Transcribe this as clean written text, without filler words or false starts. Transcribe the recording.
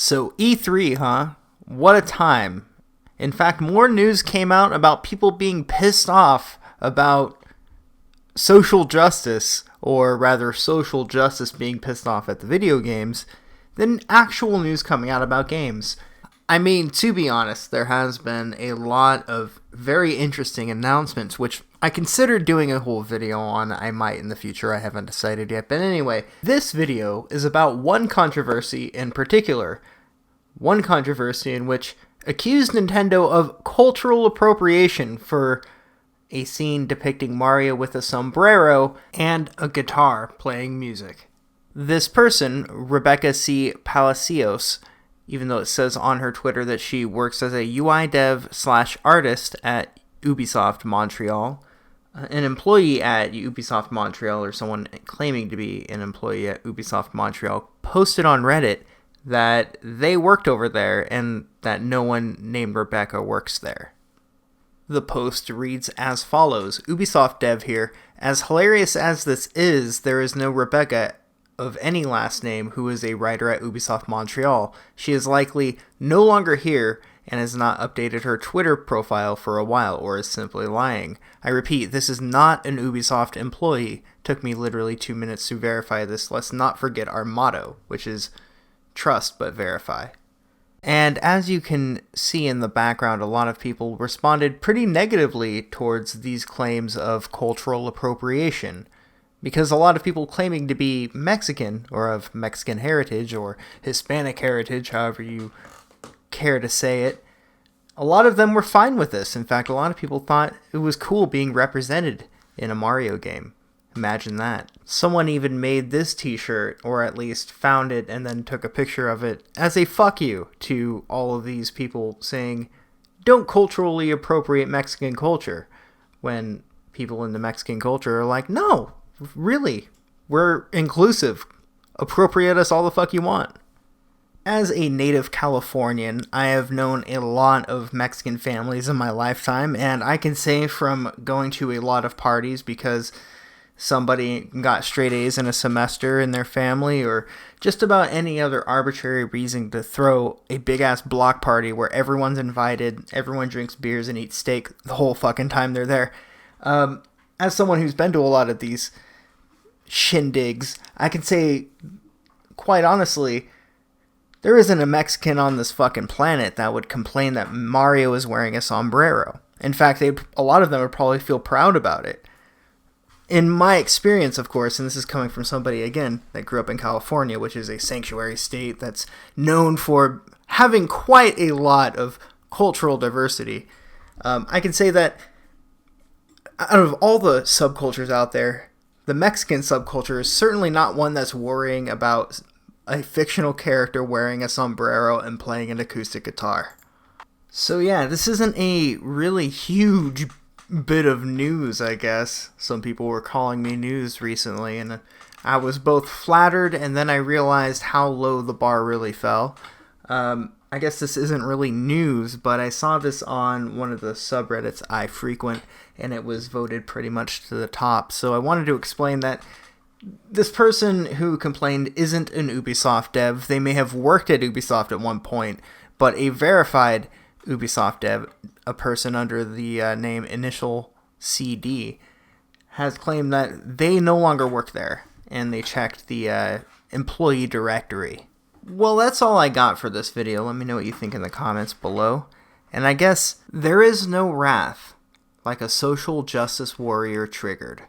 So E3, huh? What a time. In fact, more news came out about people being pissed off about social justice, or rather social justice being pissed off at the video games, than actual news coming out about games. I mean, to be honest, there has been a lot of very interesting announcements, which I considered doing a whole video on. I might in the future, I haven't decided yet. But anyway, this video is about one controversy in particular. One controversy in which accused Nintendo of cultural appropriation for a scene depicting Mario with a sombrero and a guitar playing music. This person, Rebecca C. Palacios, even though it says on her Twitter that she works as a UI dev / artist at Ubisoft Montreal, an employee at Ubisoft Montreal, or someone claiming to be an employee at Ubisoft Montreal, posted on Reddit that they worked over there and that no one named Rebecca works there. The post reads as follows: Ubisoft dev here. As hilarious as this is, there is no Rebecca of any last name who is a writer at Ubisoft Montreal. She is likely no longer here and has not updated her Twitter profile for a while, or is simply lying. I repeat, this is not an Ubisoft employee. Took me literally 2 minutes to verify this. Let's not forget our motto, which is trust but verify. And as you can see in the background, a lot of people responded pretty negatively towards these claims of cultural appropriation, because a lot of people claiming to be Mexican, or of Mexican heritage, or Hispanic heritage, however you care to say it, a lot of them were fine with this. In fact, a lot of people thought it was cool being represented in a Mario game. Imagine that. Someone even made this t-shirt, or at least found it and then took a picture of it, as a fuck you to all of these people saying, don't culturally appropriate Mexican culture, when people in the Mexican culture are like, no, really, we're inclusive. Appropriate us all the fuck you want. As a native Californian, I have known a lot of Mexican families in my lifetime, and I can say from going to a lot of parties because somebody got straight A's in a semester in their family, or just about any other arbitrary reason to throw a big-ass block party where everyone's invited, everyone drinks beers and eats steak the whole fucking time they're there. As someone who's been to a lot of these shindigs, I can say, quite honestly, there isn't a Mexican on this fucking planet that would complain that Mario is wearing a sombrero. In fact, a lot of them would probably feel proud about it. In my experience, of course, and this is coming from somebody, again, that grew up in California, which is a sanctuary state that's known for having quite a lot of cultural diversity, I can say that out of all the subcultures out there, the Mexican subculture is certainly not one that's worrying about a fictional character wearing a sombrero and playing an acoustic guitar. So yeah, this isn't a really huge bit of news, I guess. Some people were calling me news recently, and I was both flattered and then I realized how low the bar really fell. I guess this isn't really news, but I saw this on one of the subreddits I frequent, and it was voted pretty much to the top. So I wanted to explain that this person who complained isn't an Ubisoft dev. They may have worked at Ubisoft at one point, but a verified Ubisoft dev, a person under the name Initial CD, has claimed that they no longer work there, and they checked the employee directory. Well, that's all I got for this video. Let me know what you think in the comments below. And I guess there is no wrath like a social justice warrior triggered.